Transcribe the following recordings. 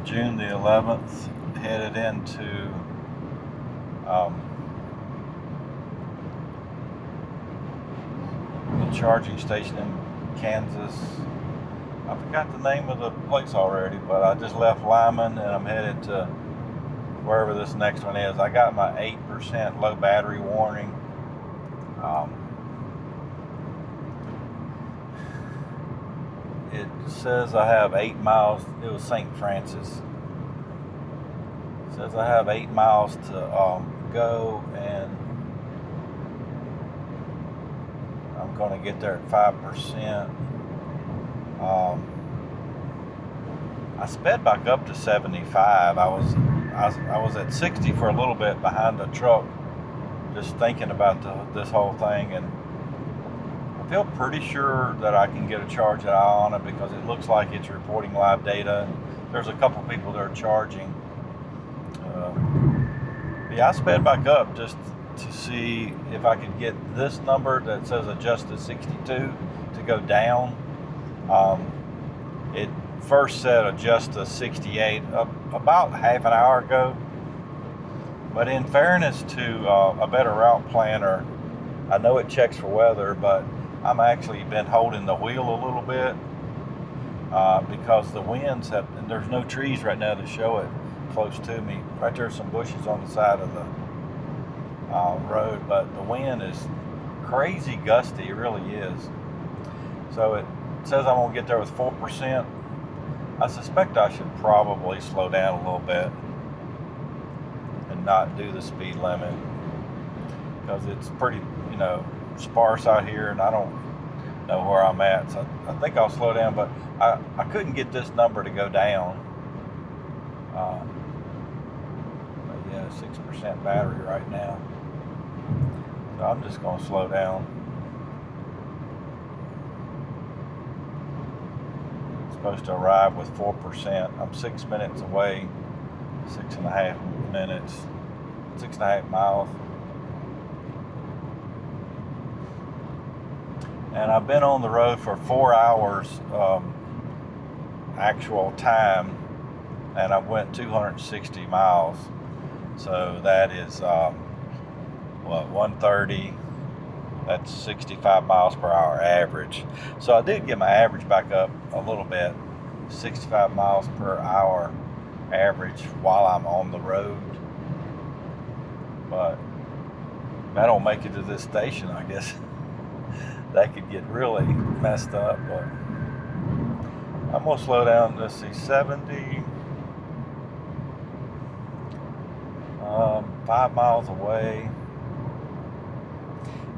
June the 11th, headed into the charging station in Kansas. I forgot the name of the place already, but I just left Lyman and I'm headed to wherever this next one is. I got my 8% low battery warning. It says I have 8 miles. It was St. Francis. It says I have 8 miles to go, and I'm going to get there at 5%. I sped back up to 75. I was at 60 for a little bit behind the truck, just thinking about this whole thing, and I feel pretty sure that I can get a charge at Ionna because it looks like it's reporting live data. There's a couple people that are charging. Yeah, I sped back up just to see if I could get this number that says adjust to 62 to go down. It first said adjust to 68 about half an hour ago. But in fairness to a better route planner, I know it checks for weather, but I'm actually been holding the wheel a little bit because the winds have, and there's no trees right now to show it close to me. Right there's some bushes on the side of the road, but the wind is crazy gusty. It really is. So it says I'm gonna get there with 4%. I suspect I should probably slow down a little bit and not do the speed limit because it's pretty, sparse out here, and I don't know where I'm at. So I think I'll slow down, but I couldn't get this number to go down. But yeah, 6% battery right now. So I'm just going to slow down. It's supposed to arrive with 4%. I'm 6 minutes away, 6.5 minutes, 6.5 miles. And I've been on the road for 4 hours actual time, and I went 260 miles. So that is 130. That's 65 miles per hour average. So I did get my average back up a little bit, 65 miles per hour average while I'm on the road. But if I don't make it to this station, I guess that could get really messed up. But I'm gonna slow down. Let's see, 70, 5 miles away.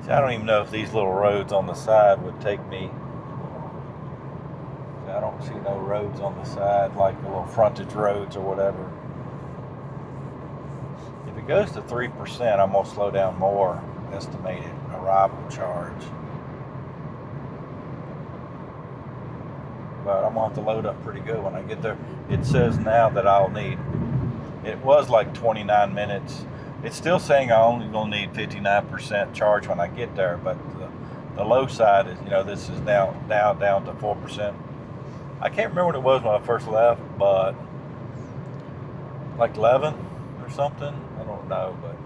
See, I don't even know if these little roads on the side would take me. See, I don't see no roads on the side, like the little frontage roads or whatever. If it goes to 3%, I'm gonna slow down more. Estimated arrival charge. But I'm going to have to load up pretty good when I get there. It says now that I'll need, it was like 29 minutes. It's still saying I only going to need 59% charge when I get there, but the low side is, this is now down to 4%. I can't remember what it was when I first left, but like 11 or something. I don't know, but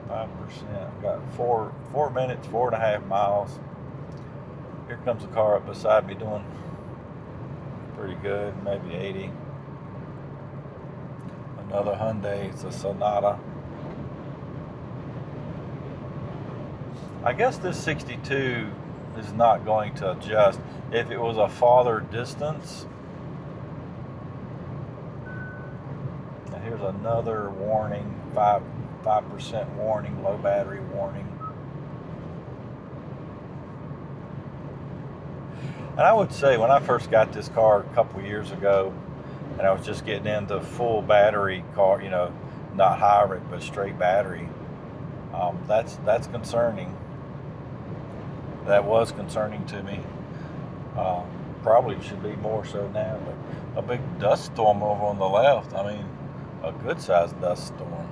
5%. I've got 4 minutes, 4.5 miles. Here comes a car up beside me doing pretty good, maybe 80. Another Hyundai, it's a Sonata. I guess this 62 is not going to adjust. If it was a farther distance, and here's another warning, 5% warning, low battery warning. And I would say when I first got this car a couple years ago, and I was just getting into full battery car, not hybrid but straight battery, that's concerning. That was concerning to me. Probably should be more so now. But a big dust storm over on the left. I mean, a good sized dust storm.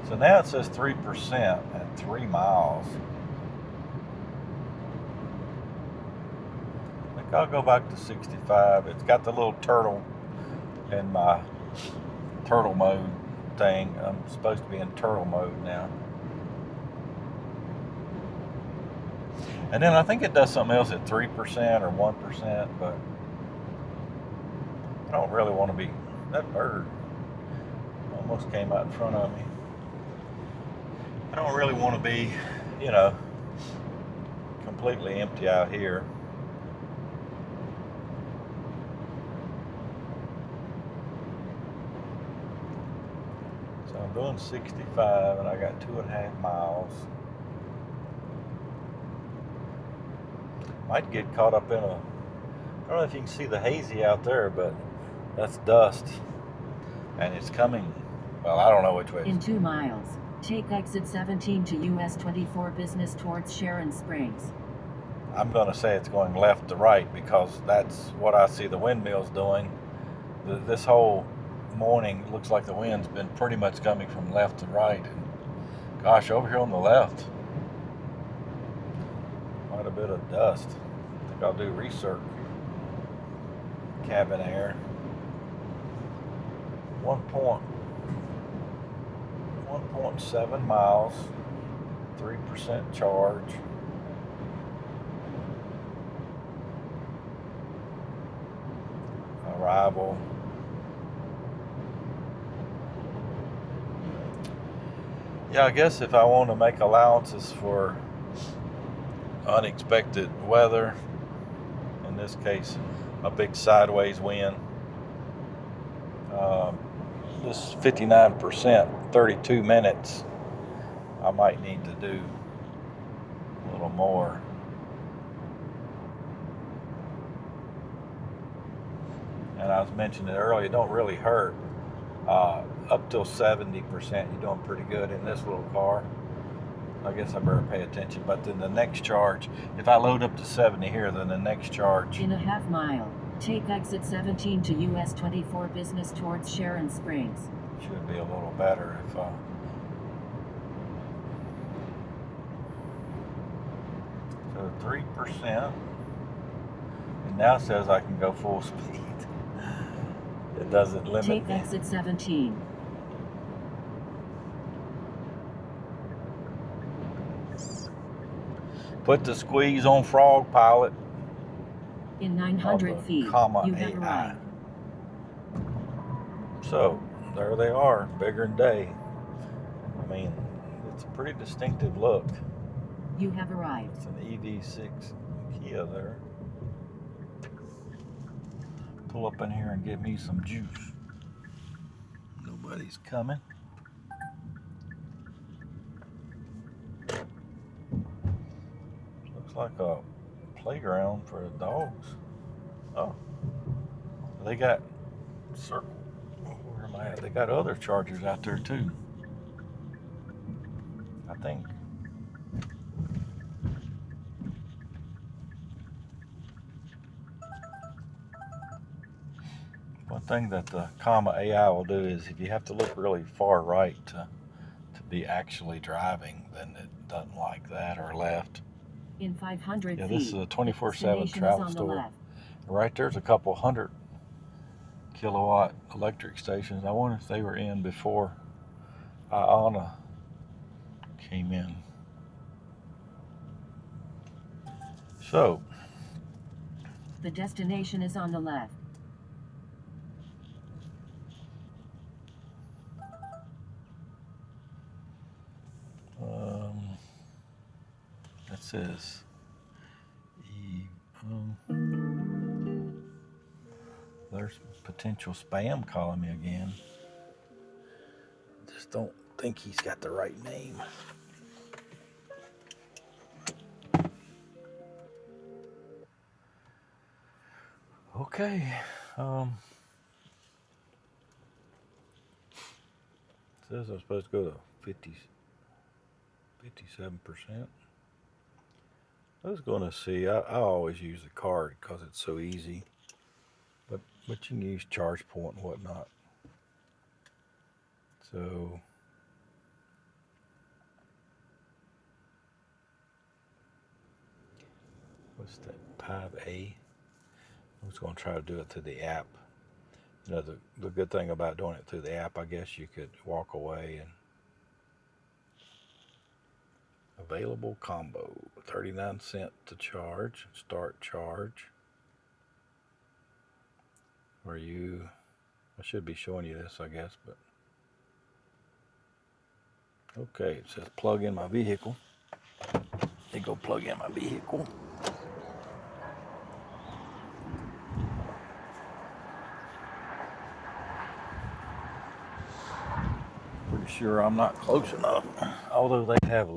So now it says 3% at 3 miles. I'll go back to 65. It's got the little turtle in my turtle mode thing. I'm supposed to be in turtle mode now. And then I think it does something else at 3% or 1%, but I don't really want to be. That bird almost came out in front of me. I don't really want to be, you know, completely empty out here. So I'm doing 65 and I got 2.5 miles. Might get caught up in a, I don't know if you can see the hazy out there, but that's dust. And it's coming, well, I don't know which way. In 2 miles, take exit 17 to US 24 business towards Sharon Springs. I'm going to say it's going left to right because that's what I see the windmills doing. This whole morning looks like the wind's been pretty much coming from left to right. And gosh, over here on the left, quite a bit of dust. I think I'll do recirc. Cabin air. 1.7 miles, 3% charge. Arrival. Yeah, I guess if I want to make allowances for unexpected weather, in this case a big sideways wind, this 59%, 32 minutes, I might need to do a little more. And I was mentioning it earlier, it don't really hurt. Up till 70%, you're doing pretty good in this little car. I guess I better pay attention. But then the next charge, if I load up to 70 here, then the next charge. In a half mile, take exit 17 to US 24 business towards Sharon Springs. Should be a little better if so 3%. And now it says I can go full speed. It doesn't limit Take me. exit 17. Put the squeeze on frog pilot. In 900 feet, you have arrived. So, there they are, bigger than day. I mean, it's a pretty distinctive look. You have arrived. It's an EV6 Kia there. Pull up in here and get me some juice. Nobody's coming. Looks like a playground for the dogs. Oh, they got circle. Where am I at? They got other chargers out there too, I think. One thing that the Comma AI will do is if you have to look really far right to be actually driving, then it doesn't like that, or left. In 500 yeah, feet, this is a 24/7 travel store. Right there's a couple 100 kilowatt electric stations. I wonder if they were in before Ionna came in. So, the destination is on the left. that says there's potential spam calling me again. Just don't think he's got the right name. Okay. Says I'm supposed to go to 57%. I was going to see. I always use the card because it's so easy. But you can use charge point and whatnot. So what's that? 5A. I'm just going to try to do it through the app. You know, the good thing about doing it through the app, I guess you could walk away and available combo, 39 cents to charge, start charge. Where I should be showing you this, I guess, but okay, it says plug in my vehicle. They go plug in my vehicle. Pretty sure I'm not close enough. Although they have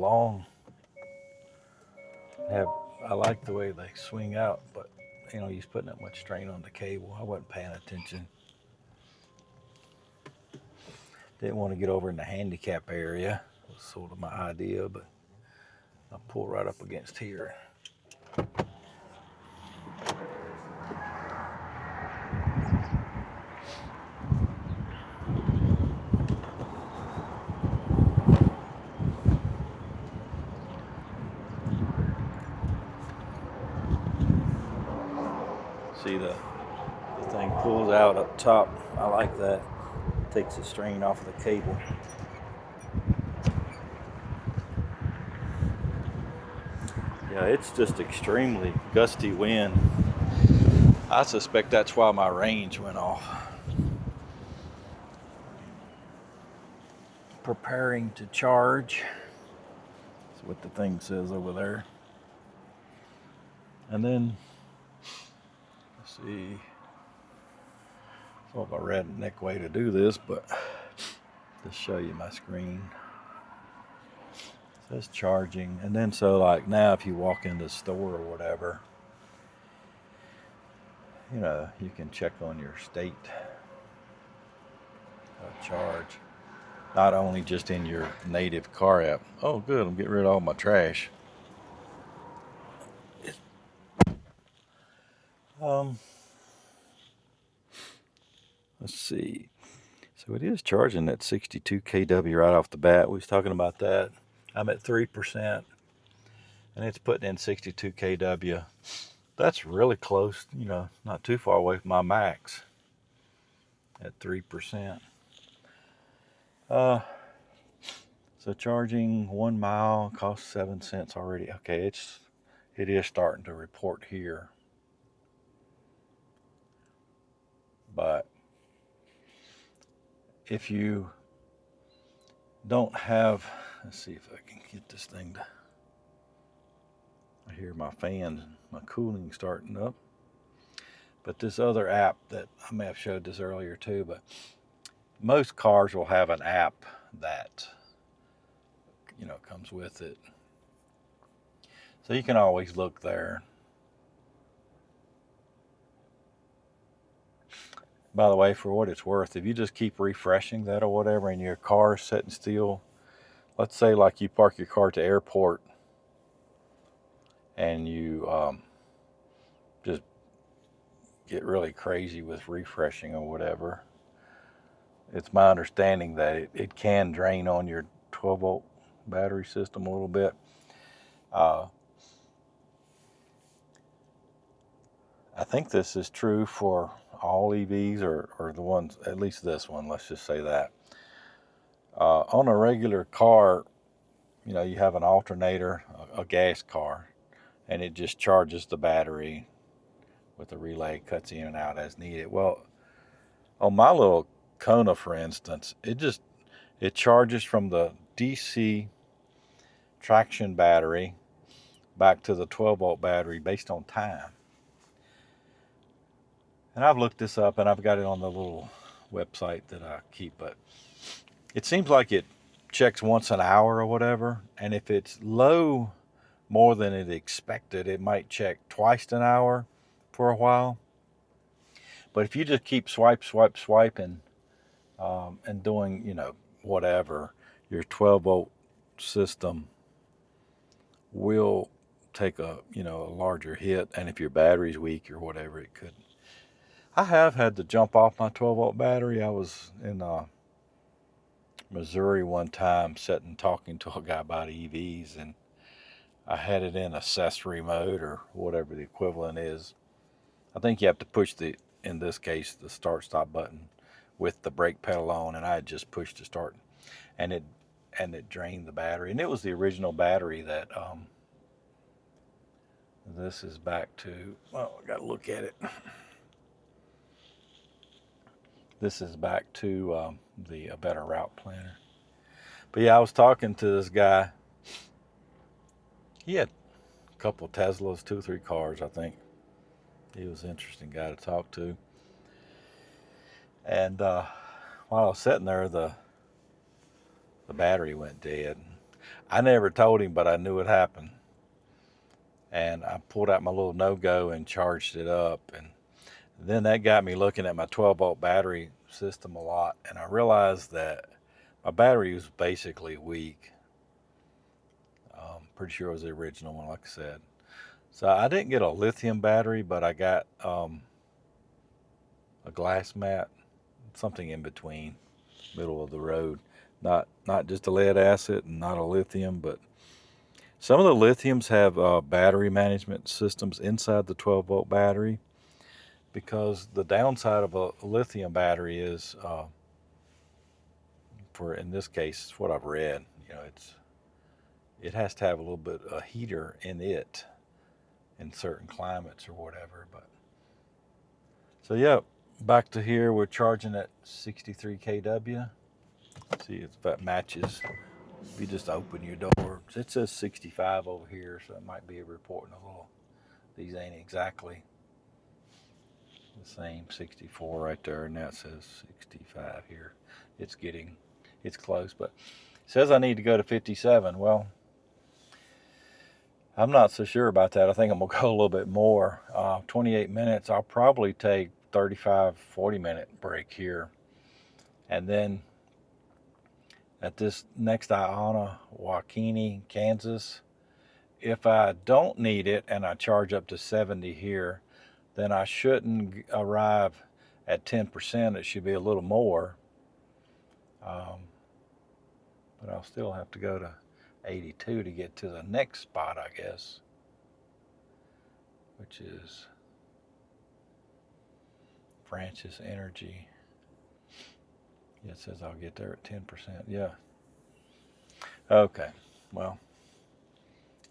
I like the way they swing out, but you know, he's putting that much strain on the cable. I wasn't paying attention. Didn't want to get over in the handicap area. Was sort of my idea, but I pull right up against here. See the thing pulls out up top. I like that. Takes the strain off of the cable. Yeah, it's just extremely gusty wind. I suspect that's why my range went off. Preparing to charge. That's what the thing says over there. And then, let's see. Sort of a redneck way to do this, but just show you my screen. It says charging, and then so like now if you walk into the store or whatever, you know, you can check on your state of charge. Not only just in your native car app. Oh good, I'm getting rid of all my trash. Let's see. So it is charging at 62 kW right off the bat. We was talking about that. I'm at 3%, and it's putting in 62 kW. That's really close, you know, not too far away from my max at 3%. So charging 1 mile costs 7 cents already. Okay, it is starting to report here. But if you don't have, let's see if I can get this thing to, I hear my fans, my cooling starting up. But this other app that I may have showed this earlier too, but most cars will have an app that, you know, comes with it. So you can always look there. By the way, for what it's worth, if you just keep refreshing that or whatever and your car's sitting still, let's say like you park your car at the airport and you just get really crazy with refreshing or whatever, it's my understanding that it can drain on your 12-volt battery system a little bit. I think this is true for all EVs or the ones, at least this one, let's just say that. On a regular car, you know, you have an alternator, a gas car, and it just charges the battery with a relay, cuts in and out as needed. Well, on my little Kona, for instance, it charges from the DC traction battery back to the 12-volt battery based on time. And I've looked this up and I've got it on the little website that I keep, but it seems like it checks once an hour or whatever. And if it's low more than it expected, it might check twice an hour for a while. But if you just keep swiping and doing, you know, whatever, your 12-volt system will take a larger hit. And if your battery's weak or whatever, it could. I have had to jump off my 12-volt battery. I was in Missouri one time sitting talking to a guy about EVs, and I had it in accessory mode or whatever the equivalent is. I think you have to push in this case, the start-stop button with the brake pedal on, and I had just pushed to start, and it drained the battery. And it was the original battery that, this is back to, well, I got to look at it. This is back to the A Better Route Planner. But yeah, I was talking to this guy. He had a couple Teslas, 2 or 3 cars, I think. He was an interesting guy to talk to. And while I was sitting there, the battery went dead. I never told him, but I knew it happened. And I pulled out my little NoGo and charged it up. And then that got me looking at my 12-volt battery system a lot. And I realized that my battery was basically weak. Pretty sure it was the original one, like I said. So I didn't get a lithium battery, but I got a glass mat, something in between, middle of the road. Not just a lead acid and not a lithium, but some of the lithiums have battery management systems inside the 12-volt battery, because the downside of a lithium battery is, for in this case, what I've read, it has to have a little bit of heater in it in certain climates or whatever. But so yeah, back to here, we're charging at 63 kW. See if that matches. If you just open your door, it says 65 over here, so it might be reporting a little. These ain't exactly the same. 64 right there, and that says 65 here. It's close, but it says I need to go to 57. Well, I'm not so sure about that. I think I'm gonna go a little bit more. 28 minutes. I'll probably take 35-40 minute break here, and then at this next Ionna, Waukene, Kansas, if I don't need it and I charge up to 70 here, then I shouldn't arrive at 10%. It should be a little more, but I'll still have to go to 82 to get to the next spot, I guess, which is Francis Energy. Yeah, it says I'll get there at 10%. Yeah. Okay. Well,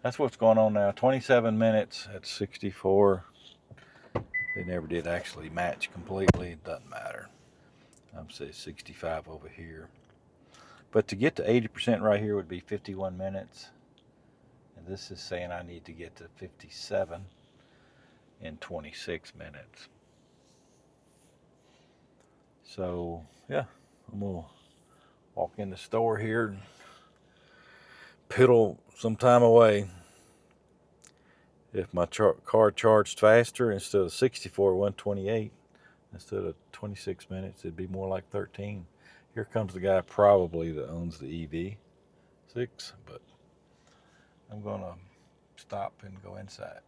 that's what's going on now. 27 minutes at 64. They never did actually match completely. It doesn't matter. I'm saying 65 over here. But to get to 80% right here would be 51 minutes. And this is saying I need to get to 57 in 26 minutes. So, yeah, I'm going to walk in the store here and piddle some time away. If my car charged faster, instead of 64, 128, instead of 26 minutes, it'd be more like 13. Here comes the guy probably that owns the EV6, but I'm going to stop and go inside.